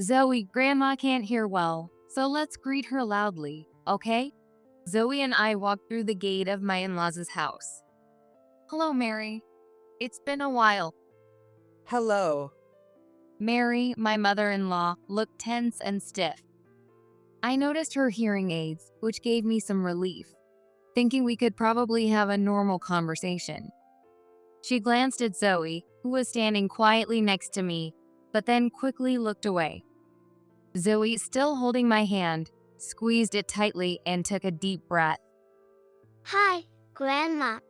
Zoe, Grandma can't hear well, so let's greet her loudly, okay? Zoe and I walked through the gate of my in-laws' house. Hello, Mary. It's been a while. Hello. Mary, my mother-in-law, looked tense and stiff. I noticed her hearing aids, which gave me some relief, thinking we could probably have a normal conversation. She glanced at Zoe, who was standing quietly next to me, but then quickly looked away. Zoe, still holding my hand, squeezed it tightly and took a deep breath. Hi, Grandma.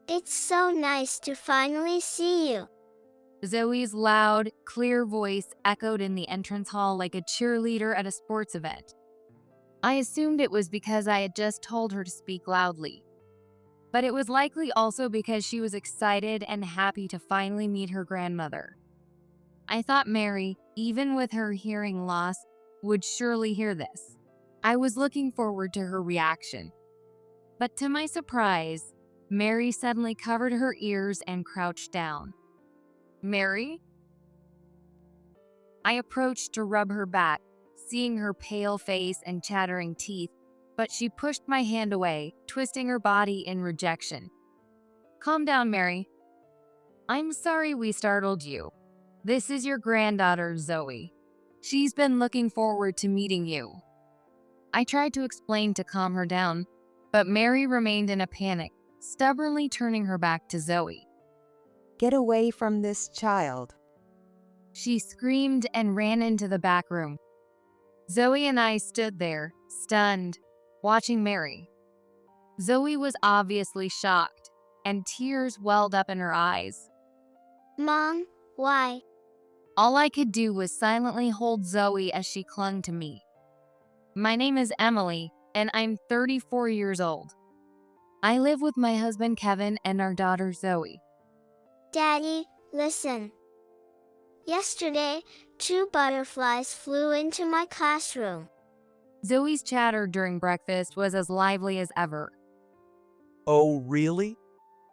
It's so nice to finally see you. Zoe's loud, clear voice echoed in the entrance hall like a cheerleader at a sports event. I assumed it was because I had just told her to speak loudly. But it was likely also because she was excited and happy to finally meet her grandmother. I thought Mary, even with her hearing loss, would surely hear this. I was looking forward to her reaction. But to my surprise, Mary suddenly covered her ears and crouched down. Mary? I approached to rub her back, seeing her pale face and chattering teeth, but she pushed my hand away, twisting her body in rejection. Calm down, Mary. I'm sorry we startled you. This is your granddaughter, Zoe. She's been looking forward to meeting you. I tried to explain to calm her down, but Mary remained in a panic, stubbornly turning her back to Zoe. Get away from this child. She screamed and ran into the back room. Zoe and I stood there, stunned, watching Mary. Zoe was obviously shocked, and tears welled up in her eyes. Mom, why? All I could do was silently hold Zoe as she clung to me. My name is Emily, and I'm 34 years old. I live with my husband Kevin and our daughter Zoe. Daddy, listen. Yesterday, 2 butterflies flew into my classroom. Zoe's chatter during breakfast was as lively as ever. Oh, really?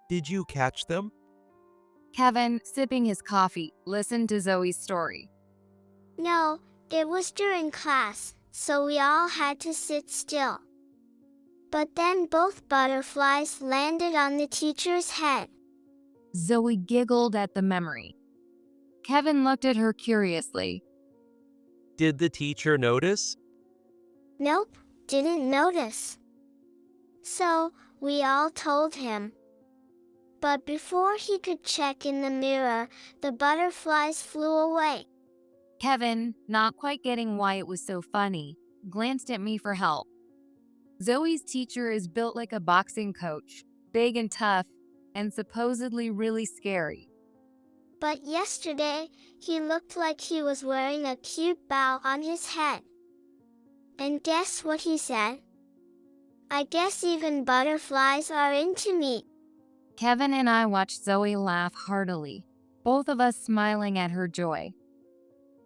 Did you catch them? Kevin, sipping his coffee, listened to Zoe's story. No, it was during class, so we all had to sit still. But then both butterflies landed on the teacher's head. Zoe giggled at the memory. Kevin looked at her curiously. Did the teacher notice? Nope, didn't notice. So, we all told him. But before he could check in the mirror, the butterflies flew away. Kevin, not quite getting why it was so funny, glanced at me for help. Zoe's teacher is built like a boxing coach, big and tough, and supposedly really scary. But yesterday, he looked like he was wearing a cute bow on his head. And guess what he said? I guess even butterflies are into me. Kevin and I watched Zoe laugh heartily, both of us smiling at her joy.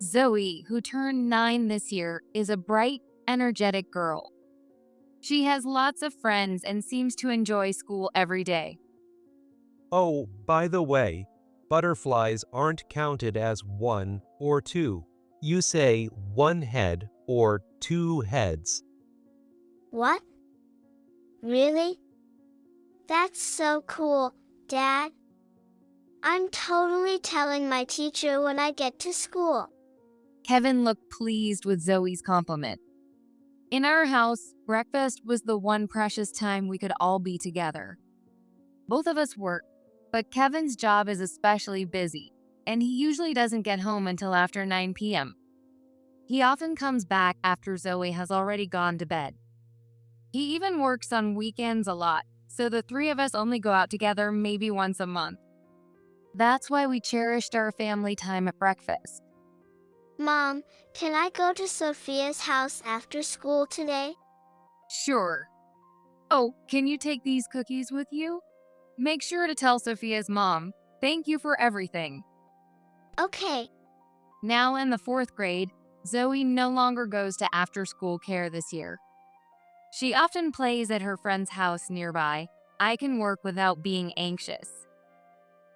Zoe, who turned 9 this year, is a bright, energetic girl. She has lots of friends and seems to enjoy school every day. Oh, by the way, butterflies aren't counted as 1 or 2. You say 1 head or 2 heads. What? Really? That's so cool, Dad. I'm totally telling my teacher when I get to school. Kevin looked pleased with Zoe's compliment. In our house, breakfast was the one precious time we could all be together. Both of us work, but Kevin's job is especially busy, and he usually doesn't get home until after 9 p.m. He often comes back after Zoe has already gone to bed. He even works on weekends a lot, so the 3 of us only go out together maybe once a month. That's why we cherished our family time at breakfast. Mom, can I go to Sophia's house after school today? Sure. Oh, can you take these cookies with you? Make sure to tell Sophia's mom, thank you for everything. Okay. Now in the 4th grade, Zoe no longer goes to after-school care this year. She often plays at her friend's house nearby. I can work without being anxious.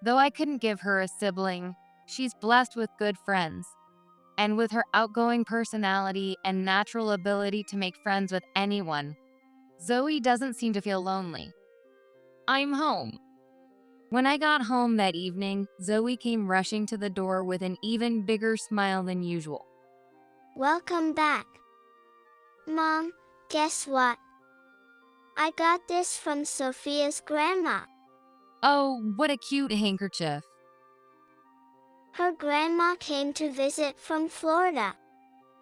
Though I couldn't give her a sibling, she's blessed with good friends. And with her outgoing personality and natural ability to make friends with anyone, Zoe doesn't seem to feel lonely. I'm home. When I got home that evening, Zoe came rushing to the door with an even bigger smile than usual. Welcome back. Mom, guess what? I got this from Sophia's grandma. Oh, what a cute handkerchief. Her grandma came to visit from Florida.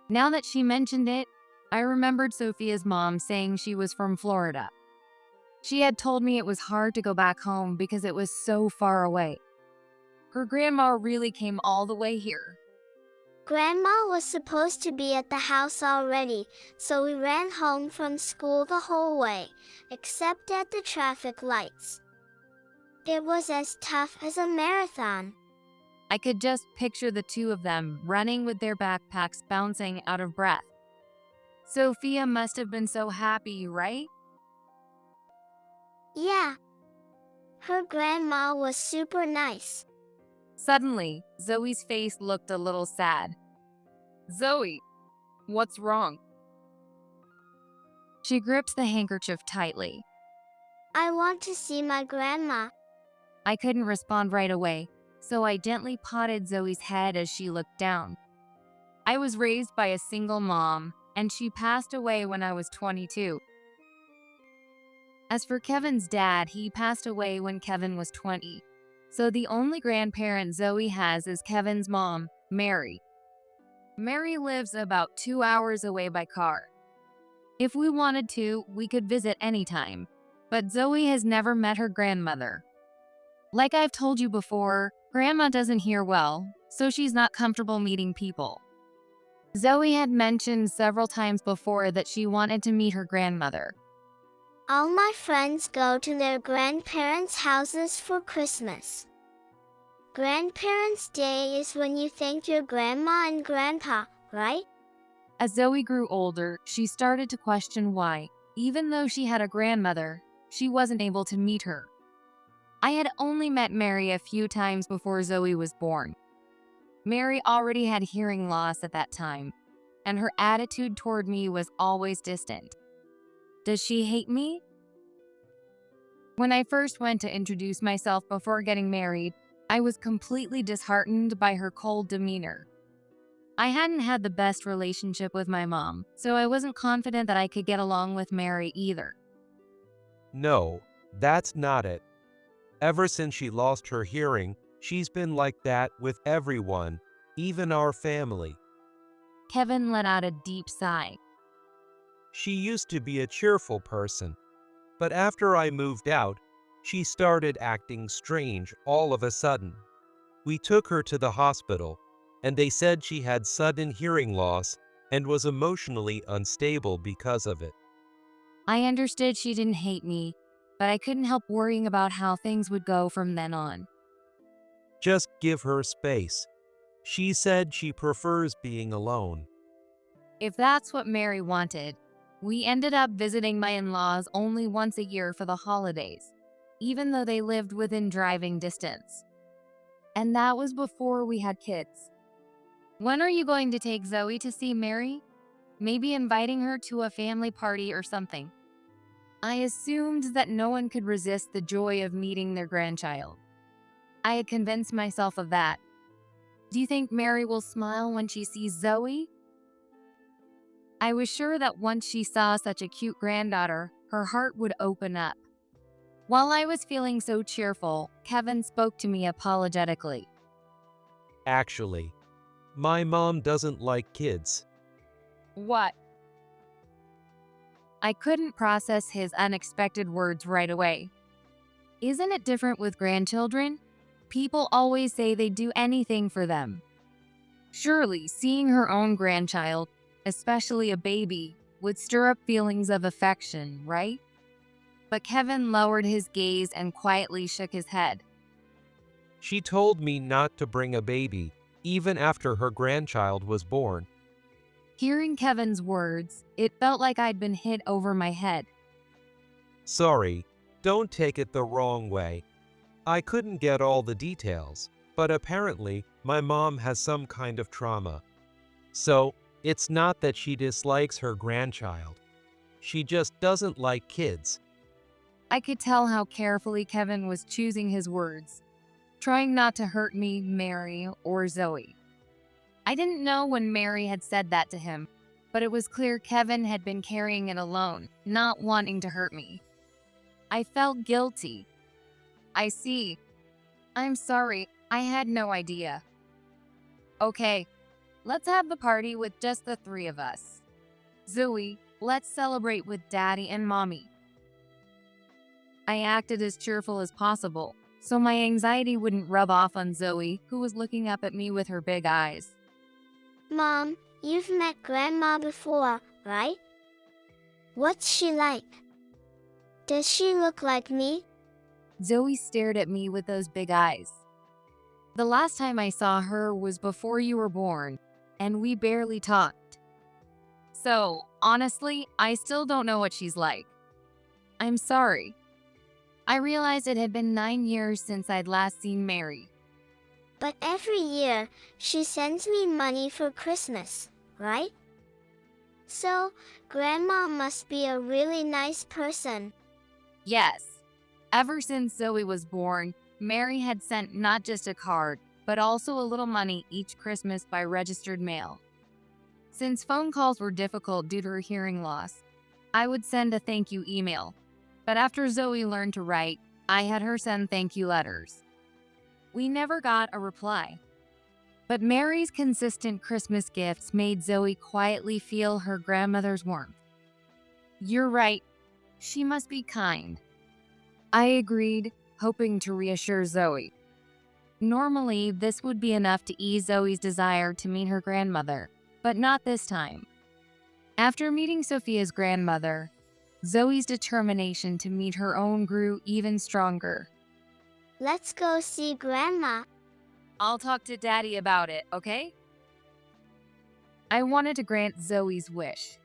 Now that she mentioned it, I remembered Sophia's mom saying she was from Florida. She had told me it was hard to go back home because it was so far away. Her grandma really came all the way here. Grandma was supposed to be at the house already, so we ran home from school the whole way, except at the traffic lights. It was as tough as a marathon. I could just picture the two of them running with their backpacks bouncing out of breath. Sophia must have been so happy, right? Yeah. Her grandma was super nice. Suddenly, Zoe's face looked a little sad. Zoe, what's wrong? She gripped the handkerchief tightly. I want to see my grandma. I couldn't respond right away, so I gently patted Zoe's head as she looked down. I was raised by a single mom, and she passed away when I was 22. As for Kevin's dad, he passed away when Kevin was 20. So the only grandparent Zoe has is Kevin's mom, Mary. Mary lives about 2 hours away by car. If we wanted to, we could visit anytime, but Zoe has never met her grandmother. Like I've told you before, Grandma doesn't hear well, so she's not comfortable meeting people. Zoe had mentioned several times before that she wanted to meet her grandmother. All my friends go to their grandparents' houses for Christmas. Grandparents' Day is when you thank your grandma and grandpa, right? As Zoe grew older, she started to question why, even though she had a grandmother, she wasn't able to meet her. I had only met Mary a few times before Zoe was born. Mary already had hearing loss at that time, and her attitude toward me was always distant. Does she hate me? When I first went to introduce myself before getting married, I was completely disheartened by her cold demeanor. I hadn't had the best relationship with my mom, so I wasn't confident that I could get along with Mary either. No, that's not it. Ever since she lost her hearing, she's been like that with everyone, even our family. Kevin let out a deep sigh. She used to be a cheerful person, but after I moved out, she started acting strange all of a sudden. We took her to the hospital, and they said she had sudden hearing loss and was emotionally unstable because of it. I understood she didn't hate me, but I couldn't help worrying about how things would go from then on. Just give her space. She said she prefers being alone. If that's what Mary wanted, we ended up visiting my in-laws only once a year for the holidays, even though they lived within driving distance. And that was before we had kids. When are you going to take Zoe to see Mary? Maybe inviting her to a family party or something. I assumed that no one could resist the joy of meeting their grandchild. I had convinced myself of that. Do you think Mary will smile when she sees Zoe? I was sure that once she saw such a cute granddaughter, her heart would open up. While I was feeling so cheerful, Kevin spoke to me apologetically. Actually, my mom doesn't like kids. What? I couldn't process his unexpected words right away. Isn't it different with grandchildren? People always say they'd do anything for them. Surely, seeing her own grandchild, especially a baby, would stir up feelings of affection, right? But Kevin lowered his gaze and quietly shook his head. She told me not to bring a baby, even after her grandchild was born. Hearing Kevin's words, it felt like I'd been hit over my head. Sorry, don't take it the wrong way. I couldn't get all the details, but apparently my mom has some kind of trauma. So, it's not that she dislikes her grandchild. She just doesn't like kids. I could tell how carefully Kevin was choosing his words, trying not to hurt me, Mary, or Zoe. I didn't know when Mary had said that to him, but it was clear Kevin had been carrying it alone, not wanting to hurt me. I felt guilty. I see. I'm sorry, I had no idea. Okay, let's have the party with just the three of us. Zoe, let's celebrate with Daddy and Mommy. I acted as cheerful as possible, so my anxiety wouldn't rub off on Zoe, who was looking up at me with her big eyes. Mom, you've met Grandma before, right? What's she like? Does she look like me? Zoe stared at me with those big eyes. The last time I saw her was before you were born, and we barely talked. So, honestly, I still don't know what she's like. I'm sorry. I realized it had been 9 years since I'd last seen Mary. But every year, she sends me money for Christmas, right? So, Grandma must be a really nice person. Yes. Ever since Zoe was born, Mary had sent not just a card, but also a little money each Christmas by registered mail. Since phone calls were difficult due to her hearing loss, I would send a thank you email. But after Zoe learned to write, I had her send thank you letters. We never got a reply. But Mary's consistent Christmas gifts made Zoe quietly feel her grandmother's warmth. You're right. She must be kind. I agreed, hoping to reassure Zoe. Normally, this would be enough to ease Zoe's desire to meet her grandmother, but not this time. After meeting Sophia's grandmother, Zoe's determination to meet her own grew even stronger. Let's go see Grandma. I'll talk to Daddy about it, okay? I wanted to grant Zoe's wish.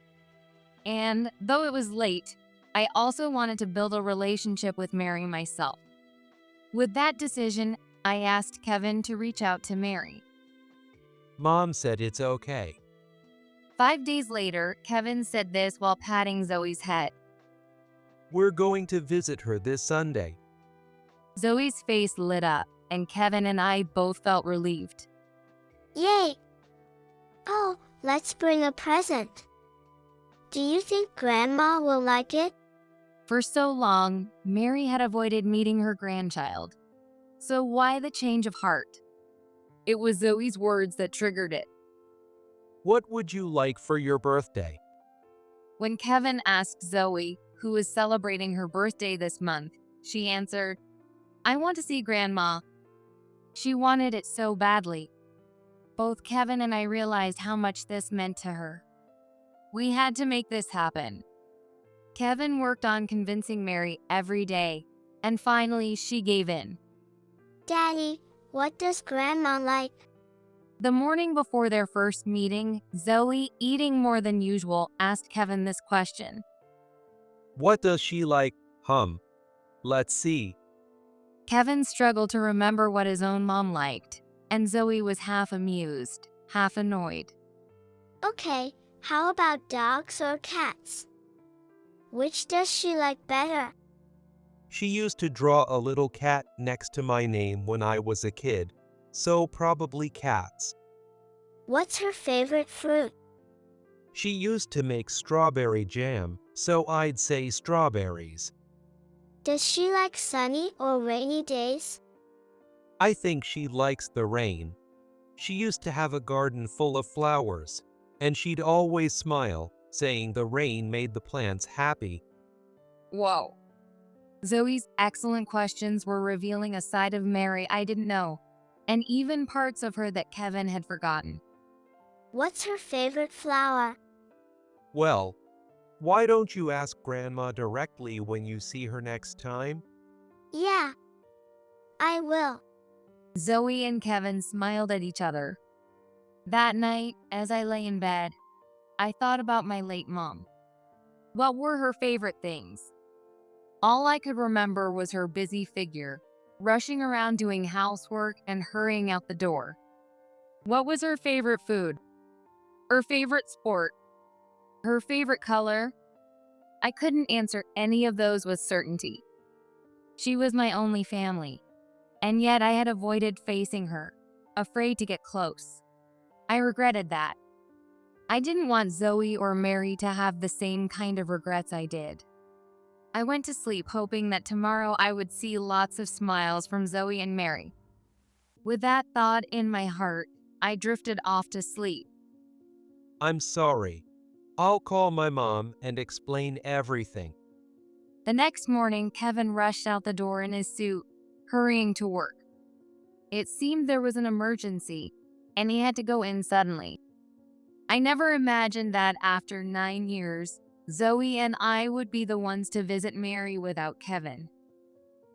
And though it was late, I also wanted to build a relationship with Mary myself. With that decision, I asked Kevin to reach out to Mary. Mom said it's okay. 5 days later, Kevin said this while patting Zoe's head. We're going to visit her this Sunday. Zoe's face lit up, and Kevin and I both felt relieved. Yay! Oh, let's bring a present. Do you think Grandma will like it? For so long, Mary had avoided meeting her grandchild. So why the change of heart? It was Zoe's words that triggered it. What would you like for your birthday? When Kevin asked Zoe, who was celebrating her birthday this month, she answered, I want to see Grandma. She wanted it so badly. Both Kevin and I realized how much this meant to her. We had to make this happen. Kevin worked on convincing Mary every day, and finally she gave in. Daddy, what does Grandma like? The morning before their first meeting, Zoe, eating more than usual, asked Kevin this question. What does she like? Let's see. Kevin struggled to remember what his own mom liked, and Zoe was half amused, half annoyed. Okay, how about dogs or cats? Which does she like better? She used to draw a little cat next to my name when I was a kid, so probably cats. What's her favorite fruit? She used to make strawberry jam, so I'd say strawberries. Does she like sunny or rainy days? I think she likes the rain. She used to have a garden full of flowers, and she'd always smile, saying the rain made the plants happy. Whoa. Zoe's excellent questions were revealing a side of Mary I didn't know, and even parts of her that Kevin had forgotten. What's her favorite flower? Well, why don't you ask Grandma directly when you see her next time? Yeah, I will. Zoe and Kevin smiled at each other. That night, as I lay in bed, I thought about my late mom. What were her favorite things? All I could remember was her busy figure, rushing around doing housework and hurrying out the door. What was her favorite food? Her favorite sport. Her favorite color. I couldn't answer any of those with certainty. She was my only family, and yet I had avoided facing her, afraid to get close. I regretted that. I didn't want Zoe or Mary to have the same kind of regrets I did. I went to sleep hoping that tomorrow I would see lots of smiles from Zoe and Mary. With that thought in my heart, I drifted off to sleep. I'm sorry. I'll call my mom and explain everything. The next morning, Kevin rushed out the door in his suit, hurrying to work. It seemed there was an emergency, and he had to go in suddenly. I never imagined that after 9 years, Zoe and I would be the ones to visit Mary without Kevin.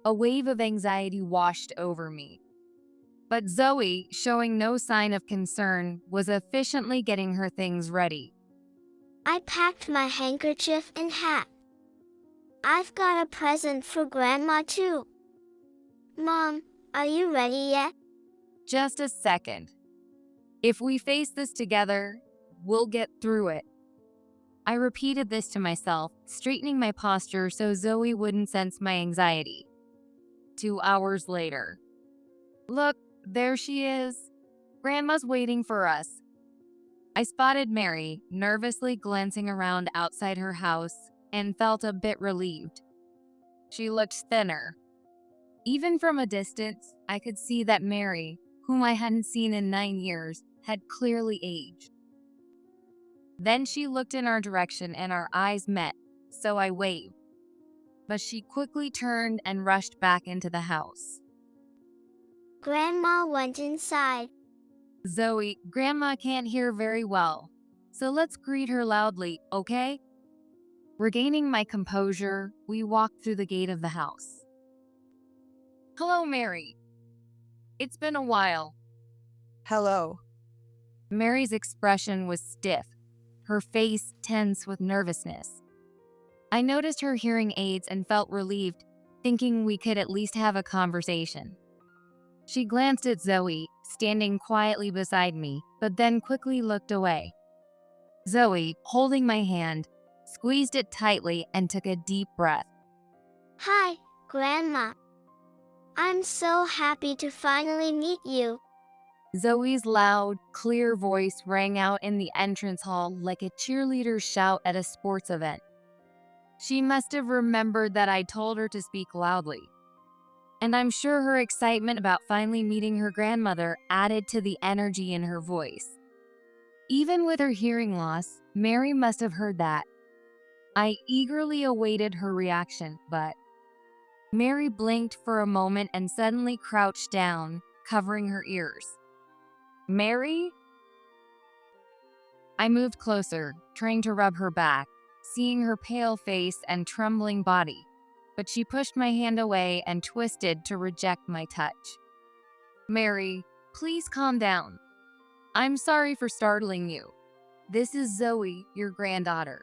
A wave of anxiety washed over me. But Zoe, showing no sign of concern, was efficiently getting her things ready. I packed my handkerchief and hat. I've got a present for Grandma too. Mom, are you ready yet? Just a second. If we face this together, we'll get through it. I repeated this to myself, straightening my posture so Zoe wouldn't sense my anxiety. 2 hours later. Look, there she is. Grandma's waiting for us. I spotted Mary, nervously glancing around outside her house, and felt a bit relieved. She looked thinner. Even from a distance, I could see that Mary, whom I hadn't seen in 9 years, had clearly aged. Then she looked in our direction and our eyes met, so I waved. But she quickly turned and rushed back into the house. Grandma went inside. Zoe, Grandma can't hear very well, so let's greet her loudly, okay? Regaining my composure, we walked through the gate of the house. Hello, Mary. It's been a while. Hello. Mary's expression was stiff, her face tense with nervousness. I noticed her hearing aids and felt relieved, thinking we could at least have a conversation. She glanced at Zoe, standing quietly beside me, but then quickly looked away. Zoe, holding my hand, squeezed it tightly and took a deep breath. Hi, Grandma. I'm so happy to finally meet you. Zoe's loud, clear voice rang out in the entrance hall like a cheerleader's shout at a sports event. She must have remembered that I told her to speak loudly. And I'm sure her excitement about finally meeting her grandmother added to the energy in her voice. Even with her hearing loss, Mary must have heard that. I eagerly awaited her reaction, but Mary blinked for a moment and suddenly crouched down, covering her ears. Mary? I moved closer, trying to rub her back, seeing her pale face and trembling body, but she pushed my hand away and twisted to reject my touch. Mary, please calm down. I'm sorry for startling you. This is Zoe, your granddaughter.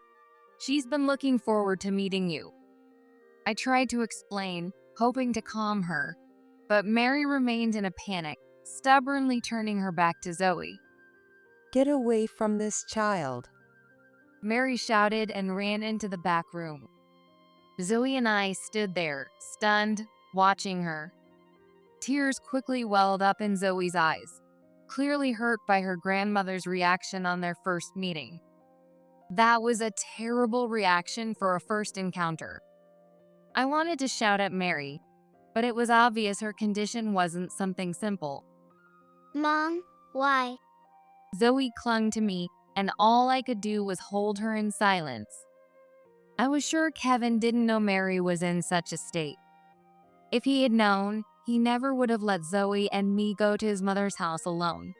She's been looking forward to meeting you. I tried to explain, hoping to calm her, but Mary remained in a panic, stubbornly turning her back to Zoe. Get away from this child. Mary shouted and ran into the back room. Zoe and I stood there, stunned, watching her. Tears quickly welled up in Zoe's eyes, clearly hurt by her grandmother's reaction on their first meeting. That was a terrible reaction for a first encounter. I wanted to shout at Mary, but it was obvious her condition wasn't something simple. Mom, why? Zoe clung to me, and all I could do was hold her in silence. I was sure Kevin didn't know Mary was in such a state. If he had known, he never would have let Zoe and me go to his mother's house alone.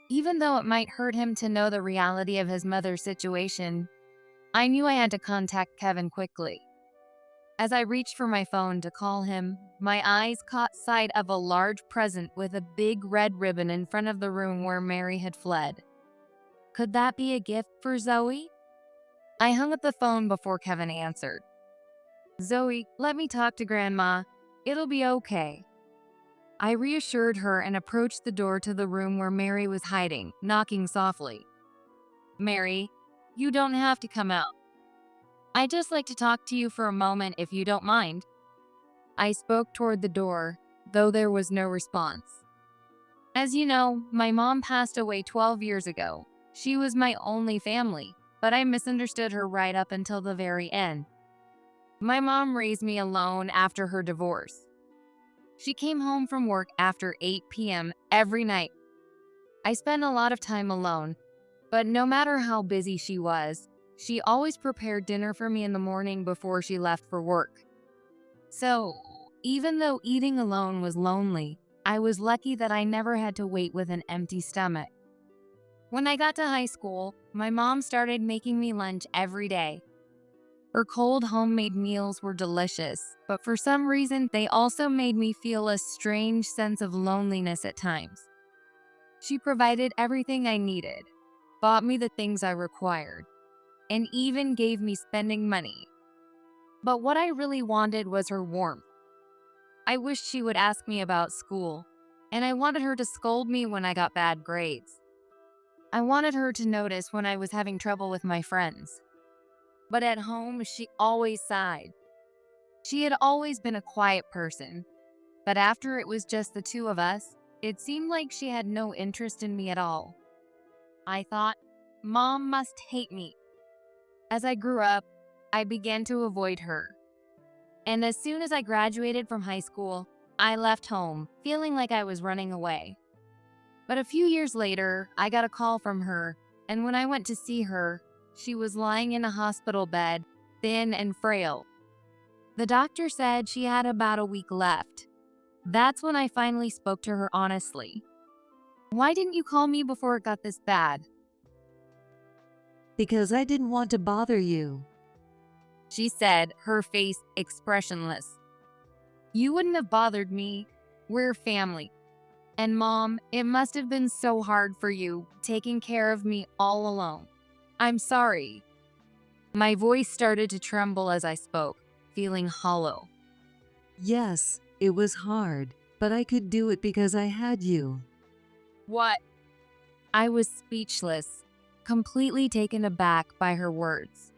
Even though it might hurt him to know the reality of his mother's situation, I knew I had to contact Kevin quickly. As I reached for my phone to call him, my eyes caught sight of a large present with a big red ribbon in front of the room where Mary had fled. Could that be a gift for Zoe? I hung up the phone before Kevin answered. Zoe, let me talk to Grandma. It'll be okay. I reassured her and approached the door to the room where Mary was hiding, knocking softly. Mary, you don't have to come out. I'd just like to talk to you for a moment if you don't mind. I spoke toward the door, though there was no response. As you know, my mom passed away 12 years ago. She was my only family, but I misunderstood her right up until the very end. My mom raised me alone after her divorce. She came home from work after 8 p.m. every night. I spent a lot of time alone, but no matter how busy she was, she always prepared dinner for me in the morning before she left for work. So, even though eating alone was lonely, I was lucky that I never had to wait with an empty stomach. When I got to high school, my mom started making me lunch every day. Her cold homemade meals were delicious, but for some reason, they also made me feel a strange sense of loneliness at times. She provided everything I needed, bought me the things I required, and even gave me spending money. But what I really wanted was her warmth. I wished she would ask me about school, and I wanted her to scold me when I got bad grades. I wanted her to notice when I was having trouble with my friends. But at home, she always sighed. She had always been a quiet person, but after it was just the two of us, it seemed like she had no interest in me at all. I thought, Mom must hate me. As I grew up, I began to avoid her. And as soon as I graduated from high school, I left home, feeling like I was running away. But a few years later, I got a call from her, and when I went to see her, she was lying in a hospital bed, thin and frail. The doctor said she had about a week left. That's when I finally spoke to her honestly. Why didn't you call me before it got this bad? Because I didn't want to bother you. She said, her face expressionless. You wouldn't have bothered me. We're family. And Mom, it must have been so hard for you, taking care of me all alone. I'm sorry. My voice started to tremble as I spoke, feeling hollow. Yes, it was hard, but I could do it because I had you. What? I was speechless, completely taken aback by her words.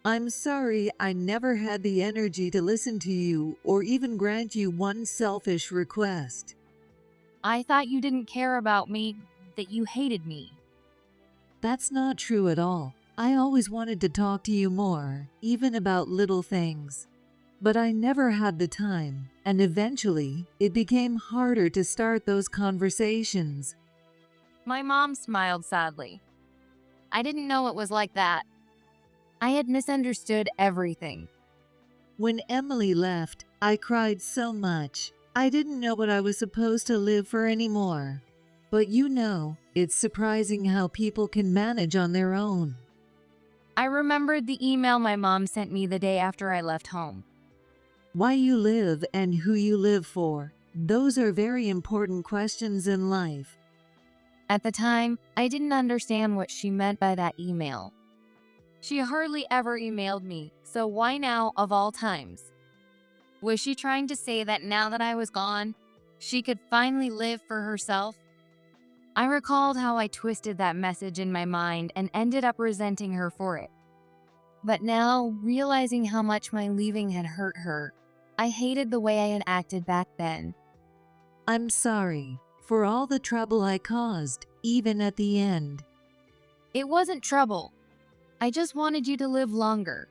I'm sorry I never had the energy to listen to you or even grant you one selfish request. I thought you didn't care about me, that you hated me. That's not true at all. I always wanted to talk to you more, even about little things. But I never had the time, and eventually, it became harder to start those conversations. My mom smiled sadly. I didn't know it was like that. I had misunderstood everything. When Emily left, I cried so much. I didn't know what I was supposed to live for anymore. But you know, it's surprising how people can manage on their own. I remembered the email my mom sent me the day after I left home. Why you live and who you live for. Those are very important questions in life. At the time, I didn't understand what she meant by that email. She hardly ever emailed me, so why now of all times? Was she trying to say that now that I was gone, she could finally live for herself? I recalled how I twisted that message in my mind and ended up resenting her for it. But now, realizing how much my leaving had hurt her, I hated the way I had acted back then. I'm sorry for all the trouble I caused, even at the end. It wasn't trouble. I just wanted you to live longer.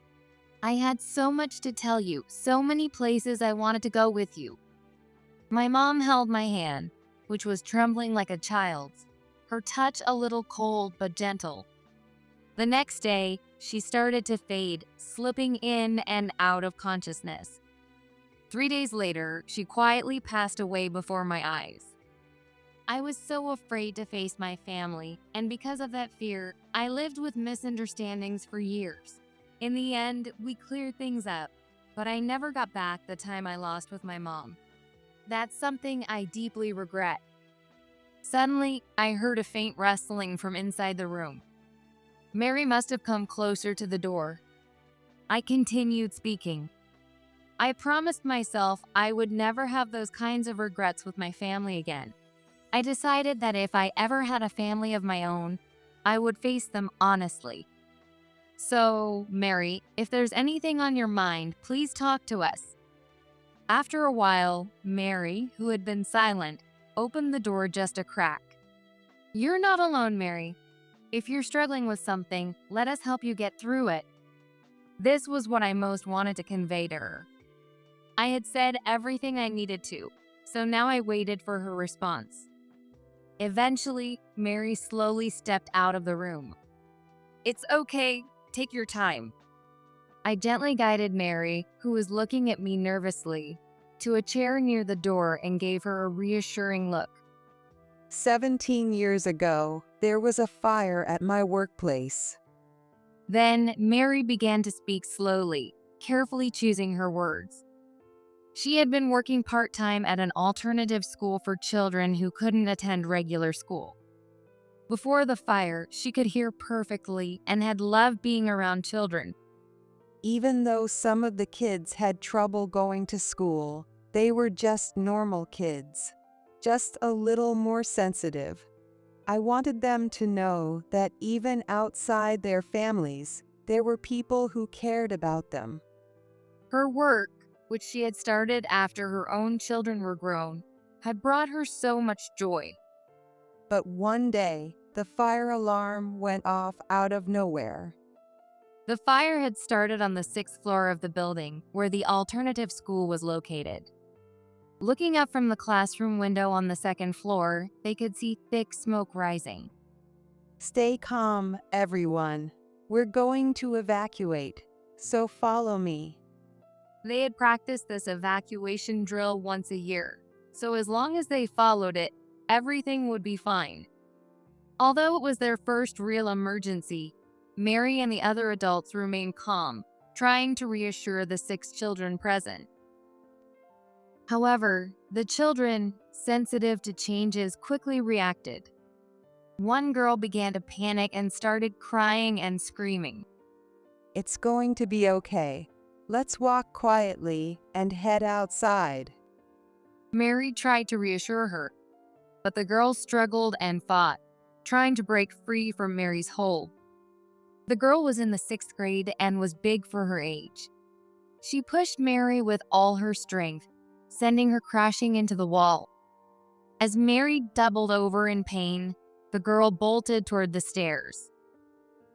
I had so much to tell you, so many places I wanted to go with you. My mom held my hand, which was trembling like a child's, her touch a little cold but gentle. The next day, she started to fade, slipping in and out of consciousness. 3 days later, she quietly passed away before my eyes. I was so afraid to face my family, and because of that fear, I lived with misunderstandings for years. In the end, we cleared things up, but I never got back the time I lost with my mom. That's something I deeply regret. Suddenly, I heard a faint rustling from inside the room. Mary must have come closer to the door. I continued speaking. I promised myself I would never have those kinds of regrets with my family again. I decided that if I ever had a family of my own, I would face them honestly. So, Mary, if there's anything on your mind, please talk to us. After a while, Mary, who had been silent, opened the door just a crack. You're not alone, Mary. If you're struggling with something, let us help you get through it. This was what I most wanted to convey to her. I had said everything I needed to, so now I waited for her response. Eventually, Mary slowly stepped out of the room. It's okay, take your time. I gently guided Mary, who was looking at me nervously, to a chair near the door and gave her a reassuring look. 17 years ago, there was a fire at my workplace. Then Mary began to speak slowly, carefully choosing her words. She had been working part-time at an alternative school for children who couldn't attend regular school. Before the fire, she could hear perfectly and had loved being around children. Even though some of the kids had trouble going to school, they were just normal kids, just a little more sensitive. I wanted them to know that even outside their families, there were people who cared about them. Her work, which she had started after her own children were grown, had brought her so much joy. But one day, the fire alarm went off out of nowhere. The fire had started on the 6th floor of the building, where the alternative school was located. Looking up from the classroom window on the 2nd floor, they could see thick smoke rising. Stay calm, everyone. We're going to evacuate, so follow me. They had practiced this evacuation drill once a year, so as long as they followed it, everything would be fine. Although it was their first real emergency, Mary and the other adults remained calm, trying to reassure the 6 children present. However, the children, sensitive to changes, quickly reacted. One girl began to panic and started crying and screaming. It's going to be okay. Let's walk quietly and head outside. Mary tried to reassure her, but the girl struggled and fought, trying to break free from Mary's hold. The girl was in the 6th grade and was big for her age. She pushed Mary with all her strength, sending her crashing into the wall. As Mary doubled over in pain, the girl bolted toward the stairs.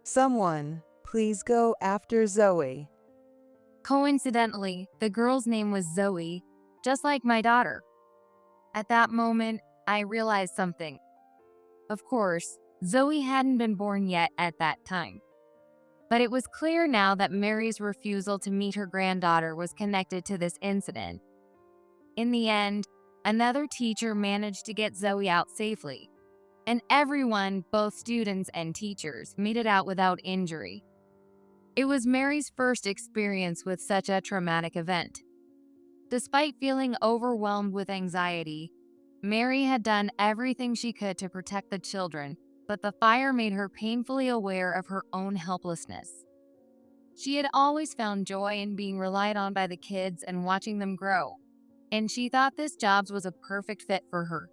Someone, please go after Zoe. Coincidentally, the girl's name was Zoe, just like my daughter. At that moment, I realized something. Of course, Zoe hadn't been born yet at that time. But it was clear now that Mary's refusal to meet her granddaughter was connected to this incident. In the end, another teacher managed to get Zoe out safely, and everyone, both students and teachers, made it out without injury. It was Mary's first experience with such a traumatic event. Despite feeling overwhelmed with anxiety, Mary had done everything she could to protect the children, but the fire made her painfully aware of her own helplessness. She had always found joy in being relied on by the kids and watching them grow, and she thought this job was a perfect fit for her.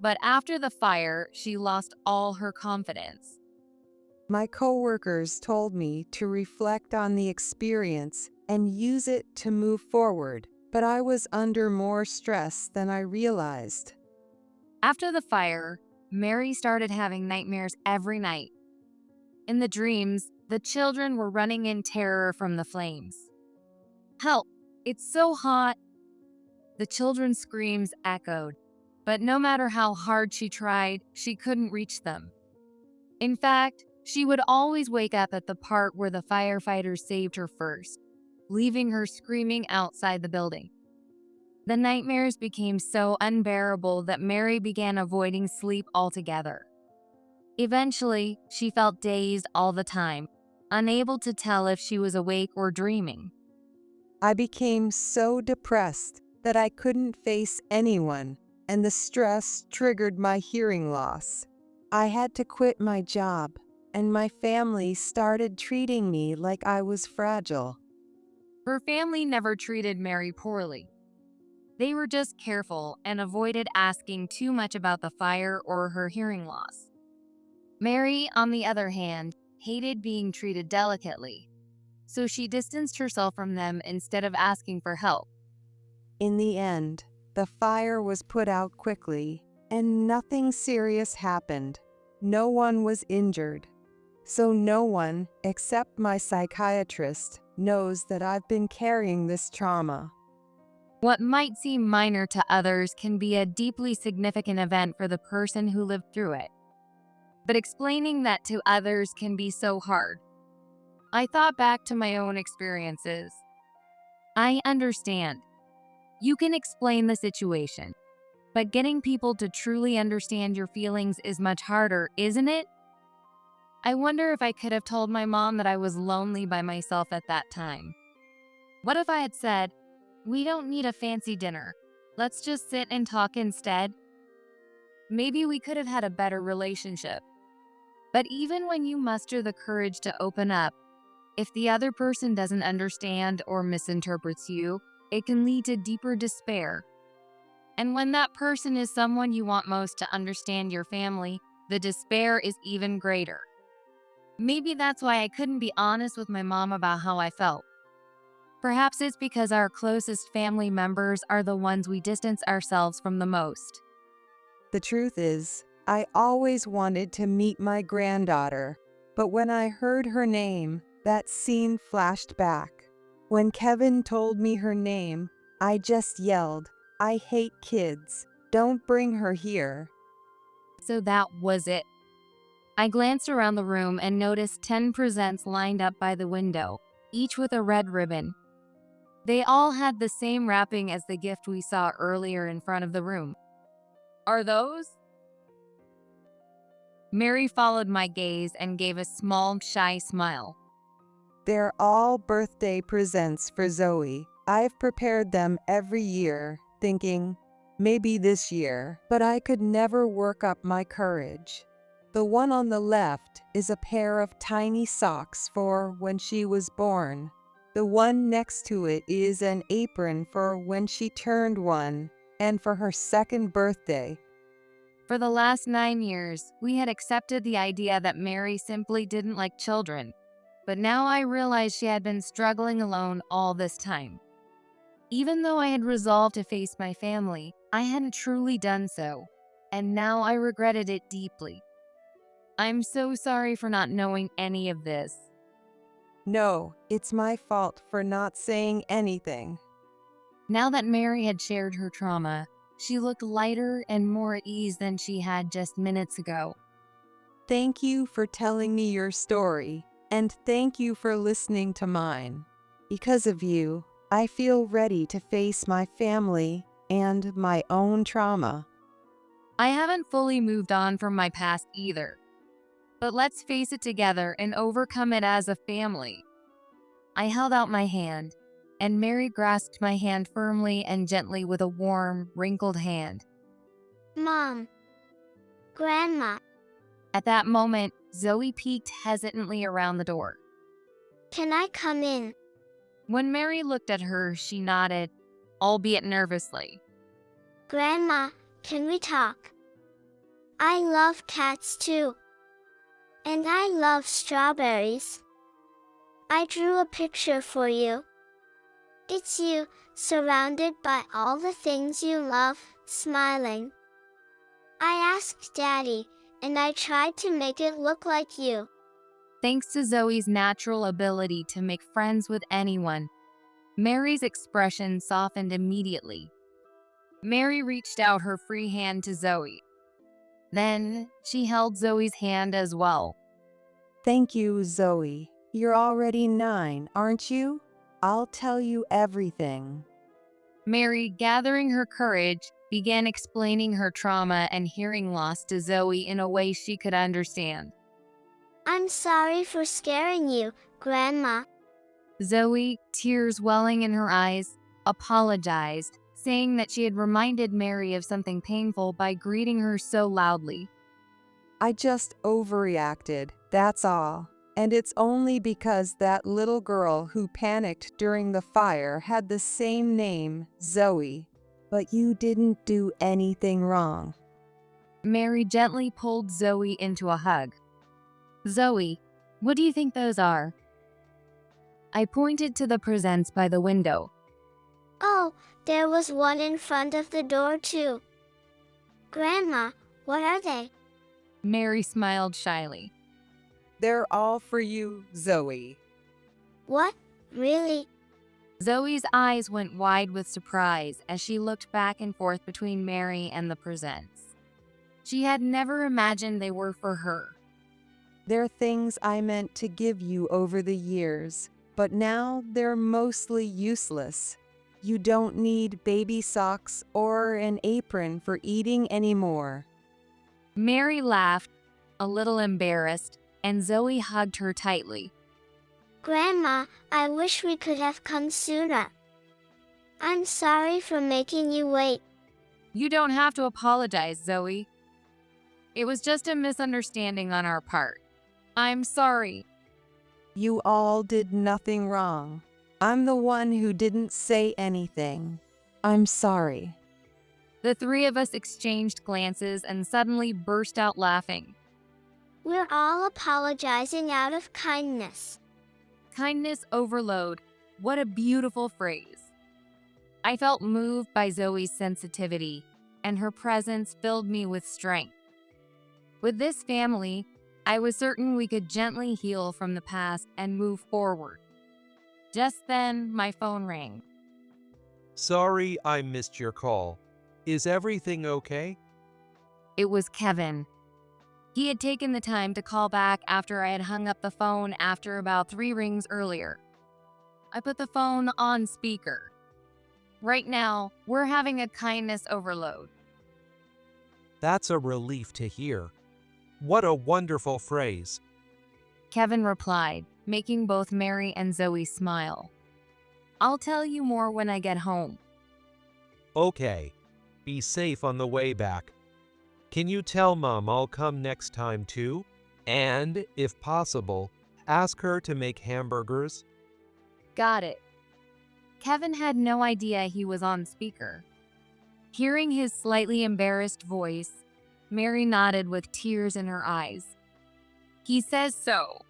But after the fire, she lost all her confidence. My coworkers told me to reflect on the experience and use it to move forward, but I was under more stress than I realized. After the fire, Mary started having nightmares every night. In the dreams, the children were running in terror from the flames. Help! It's so hot! The children's screams echoed, but no matter how hard she tried, she couldn't reach them. In fact, she would always wake up at the part where the firefighters saved her first, leaving her screaming outside the building. The nightmares became so unbearable that Mary began avoiding sleep altogether. Eventually, she felt dazed all the time, unable to tell if she was awake or dreaming. I became so depressed that I couldn't face anyone, and the stress triggered my hearing loss. I had to quit my job, and my family started treating me like I was fragile. Her family never treated Mary poorly. They were just careful and avoided asking too much about the fire or her hearing loss. Mary, on the other hand, hated being treated delicately, so she distanced herself from them instead of asking for help. In the end, the fire was put out quickly, and nothing serious happened. No one was injured. So no one, except my psychiatrist, knows that I've been carrying this trauma. What might seem minor to others can be a deeply significant event for the person who lived through it. But explaining that to others can be so hard. I thought back to my own experiences. I understand. You can explain the situation, but getting people to truly understand your feelings is much harder, isn't it? I wonder if I could have told my mom that I was lonely by myself at that time. What if I had said, "We don't need a fancy dinner. Let's just sit and talk instead"? Maybe we could have had a better relationship. But even when you muster the courage to open up, if the other person doesn't understand or misinterprets you, it can lead to deeper despair. And when that person is someone you want most to understand your family, the despair is even greater. Maybe that's why I couldn't be honest with my mom about how I felt. Perhaps it's because our closest family members are the ones we distance ourselves from the most. The truth is, I always wanted to meet my granddaughter, but when I heard her name, that scene flashed back. When Kevin told me her name, I just yelled, "I hate kids. Don't bring her here." So that was it. I glanced around the room and noticed 10 presents lined up by the window, each with a red ribbon. They all had the same wrapping as the gift we saw earlier in front of the room. Are those? Mary followed my gaze and gave a small, shy smile. They're all birthday presents for Zoe. I've prepared them every year, thinking, maybe this year, but I could never work up my courage. The one on the left is a pair of tiny socks for when she was born. The one next to it is an apron for when she turned 1 and for her second birthday. For the last 9 years, we had accepted the idea that Mary simply didn't like children. But now I realized she had been struggling alone all this time. Even though I had resolved to face my family, I hadn't truly done so, and now I regretted it deeply. I'm so sorry for not knowing any of this. No, it's my fault for not saying anything. Now that Mary had shared her trauma, she looked lighter and more at ease than she had just minutes ago. Thank you for telling me your story, and thank you for listening to mine. Because of you, I feel ready to face my family and my own trauma. I haven't fully moved on from my past either. But let's face it together and overcome it as a family. I held out my hand, and Mary grasped my hand firmly and gently with a warm, wrinkled hand. Mom. Grandma. At that moment, Zoe peeked hesitantly around the door. Can I come in? When Mary looked at her, she nodded, albeit nervously. Grandma, can we talk? I love cats too. And I love strawberries. I drew a picture for you. It's you, surrounded by all the things you love, smiling. I asked Daddy, and I tried to make it look like you. Thanks to Zoe's natural ability to make friends with anyone, Mary's expression softened immediately. Mary reached out her free hand to Zoe. Then, she held Zoe's hand as well. Thank you, Zoe. You're already 9, aren't you? I'll tell you everything. Mary, gathering her courage, began explaining her trauma and hearing loss to Zoe in a way she could understand. I'm sorry for scaring you, Grandma. Zoe, tears welling in her eyes, apologized, saying that she had reminded Mary of something painful by greeting her so loudly. I just overreacted, that's all. And it's only because that little girl who panicked during the fire had the same name, Zoe. But you didn't do anything wrong. Mary gently pulled Zoe into a hug. Zoe, what do you think those are? I pointed to the presents by the window. Oh, there was one in front of the door too. Grandma, what are they? Mary smiled shyly. They're all for you, Zoe. What? Really? Zoe's eyes went wide with surprise as she looked back and forth between Mary and the presents. She had never imagined they were for her. They're things I meant to give you over the years, but now they're mostly useless. You don't need baby socks or an apron for eating anymore. Mary laughed, a little embarrassed, and Zoe hugged her tightly. Grandma, I wish we could have come sooner. I'm sorry for making you wait. You don't have to apologize, Zoe. It was just a misunderstanding on our part. I'm sorry. You all did nothing wrong. I'm the one who didn't say anything. I'm sorry. The three of us exchanged glances and suddenly burst out laughing. We're all apologizing out of kindness. Kindness overload. What a beautiful phrase. I felt moved by Zoe's sensitivity, and her presence filled me with strength. With this family, I was certain we could gently heal from the past and move forward. Just then, my phone rang. Sorry I missed your call. Is everything okay? It was Kevin. He had taken the time to call back after I had hung up the phone after about 3 rings earlier. I put the phone on speaker. Right now, we're having a kindness overload. That's a relief to hear. What a wonderful phrase. Kevin replied, making both Mary and Zoe smile. I'll tell you more when I get home. Okay. Be safe on the way back. Can you tell Mom I'll come next time too? And, if possible, ask her to make hamburgers? Got it. Kevin had no idea he was on speaker. Hearing his slightly embarrassed voice, Mary nodded with tears in her eyes. He says so.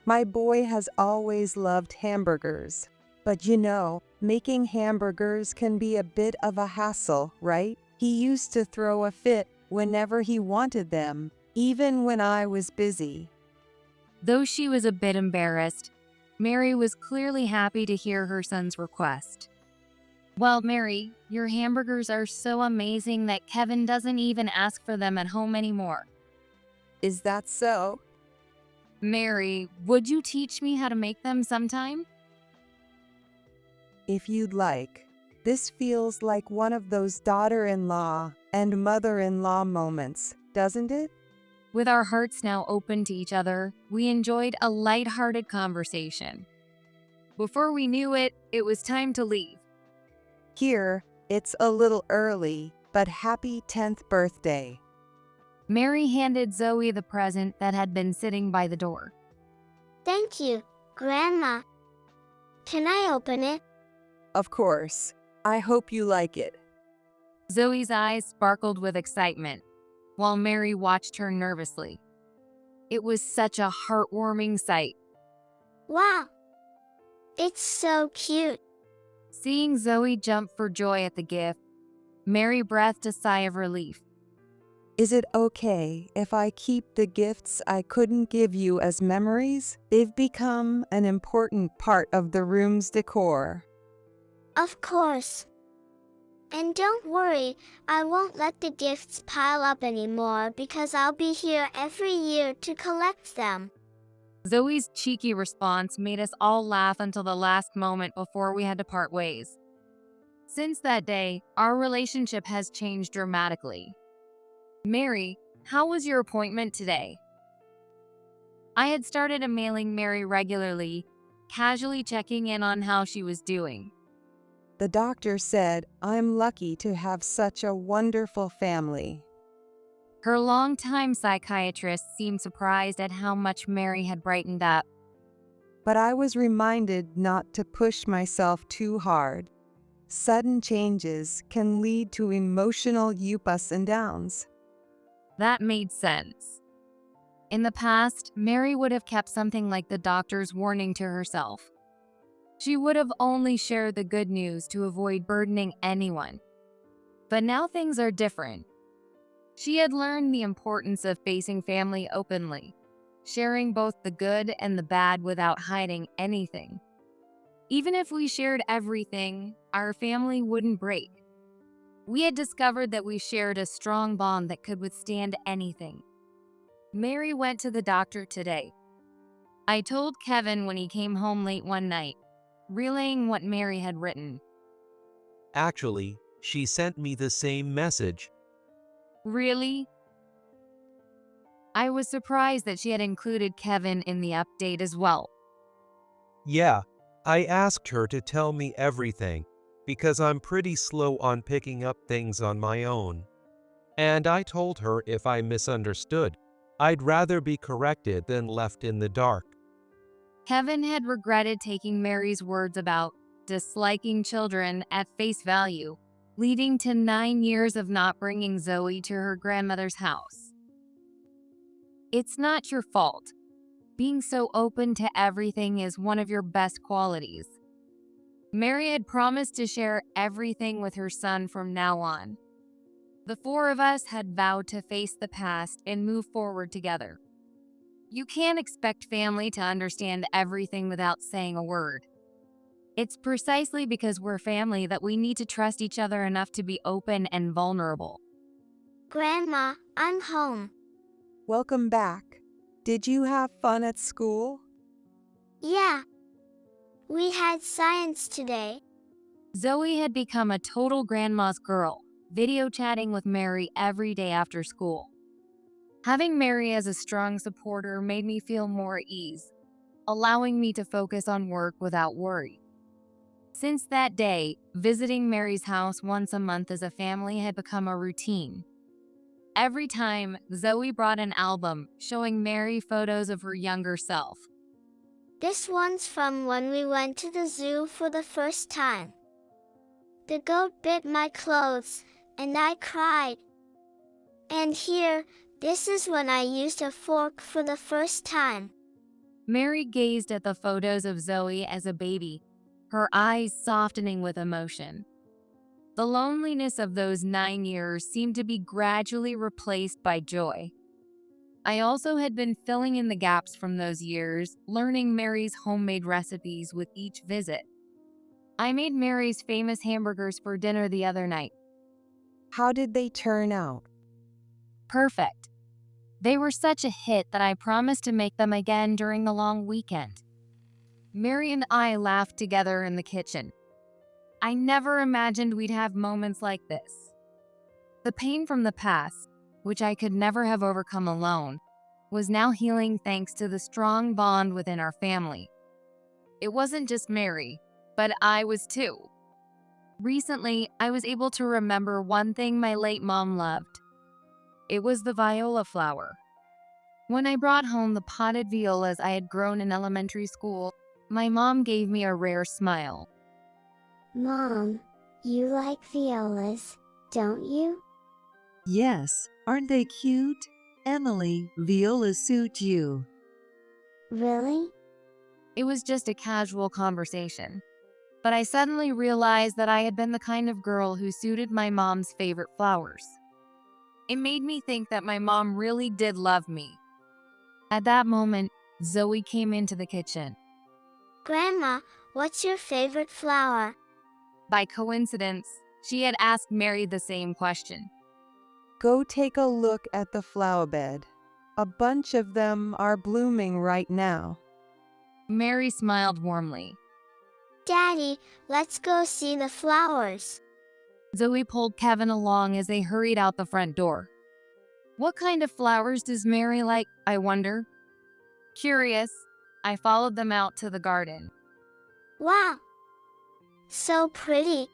My boy has always loved hamburgers. But you know, making hamburgers can be a bit of a hassle, right? He used to throw a fit whenever he wanted them, even when I was busy. Though she was a bit embarrassed, Mary was clearly happy to hear her son's request. Well, Mary, your hamburgers are so amazing that Kevin doesn't even ask for them at home anymore. Is that so? Mary, would you teach me how to make them sometime? If you'd like. This feels like one of those daughter-in-law and mother-in-law moments, doesn't it? With our hearts now open to each other, we enjoyed a light-hearted conversation. Before we knew it, it was time to leave. Here, it's a little early, but happy 10th birthday. Mary handed Zoe the present that had been sitting by the door. Thank you, Grandma. Can I open it? Of course. I hope you like it. Zoe's eyes sparkled with excitement, while Mary watched her nervously. It was such a heartwarming sight. Wow! It's so cute. Seeing Zoe jump for joy at the gift, Mary breathed a sigh of relief. Is it okay if I keep the gifts I couldn't give you as memories? They've become an important part of the room's decor. Of course. And don't worry, I won't let the gifts pile up anymore because I'll be here every year to collect them. Zoe's cheeky response made us all laugh until the last moment before we had to part ways. Since that day, our relationship has changed dramatically. Mary, how was your appointment today? I had started emailing Mary regularly, casually checking in on how she was doing. The doctor said, I'm lucky to have such a wonderful family. Her longtime psychiatrist seemed surprised at how much Mary had brightened up. But I was reminded not to push myself too hard. Sudden changes can lead to emotional ups and downs. That made sense. In the past, Mary would have kept something like the doctor's warning to herself. She would have only shared the good news to avoid burdening anyone. But now things are different. She had learned the importance of facing family openly, sharing both the good and the bad without hiding anything. Even if we shared everything, our family wouldn't break. We had discovered that we shared a strong bond that could withstand anything. Mary went to the doctor today. I told Kevin when he came home late one night, relaying what Mary had written. Actually, she sent me the same message. Really? I was surprised that she had included Kevin in the update as well. Yeah, I asked her to tell me everything because I'm pretty slow on picking up things on my own. And I told her if I misunderstood, I'd rather be corrected than left in the dark. Kevin had regretted taking Mary's words about disliking children at face value, leading to 9 years of not bringing Zoe to her grandmother's house. It's not your fault. Being so open to everything is one of your best qualities. Mary had promised to share everything with her son from now on. The four of us had vowed to face the past and move forward together. You can't expect family to understand everything without saying a word. It's precisely because we're family that we need to trust each other enough to be open and vulnerable. Grandma, I'm home. Welcome back. Did you have fun at school? Yeah. We had science today. Zoe had become a total grandma's girl, video chatting with Mary every day after school. Having Mary as a strong supporter made me feel more at ease, allowing me to focus on work without worry. Since that day, visiting Mary's house once a month as a family had become a routine. Every time, Zoe brought an album showing Mary photos of her younger self. This one's from when we went to the zoo for the first time. The goat bit my clothes, and I cried. And here, this is when I used a fork for the first time. Mary gazed at the photos of Zoe as a baby, her eyes softening with emotion. The loneliness of those 9 years seemed to be gradually replaced by joy. I also had been filling in the gaps from those years, learning Mary's homemade recipes with each visit. I made Mary's famous hamburgers for dinner the other night. How did they turn out? Perfect. They were such a hit that I promised to make them again during the long weekend. Mary and I laughed together in the kitchen. I never imagined we'd have moments like this. The pain from the past, which I could never have overcome alone, was now healing thanks to the strong bond within our family. It wasn't just Mary, but I was too. Recently, I was able to remember one thing my late mom loved. It was the viola flower. When I brought home the potted violas I had grown in elementary school, my mom gave me a rare smile. Mom, you like violas, don't you? Yes, aren't they cute? Emily, violas suit you. Really? It was just a casual conversation. But I suddenly realized that I had been the kind of girl who suited my mom's favorite flowers. It made me think that my mom really did love me. At that moment, Zoe came into the kitchen. Grandma, what's your favorite flower? By coincidence, she had asked Mary the same question. Go take a look at the flower bed. A bunch of them are blooming right now. Mary smiled warmly. Daddy, let's go see the flowers. Zoe pulled Kevin along as they hurried out the front door. What kind of flowers does Mary like, I wonder? Curious, I followed them out to the garden. Wow! So pretty.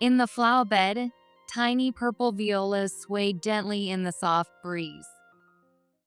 In the flower bed, tiny purple violas swayed gently in the soft breeze.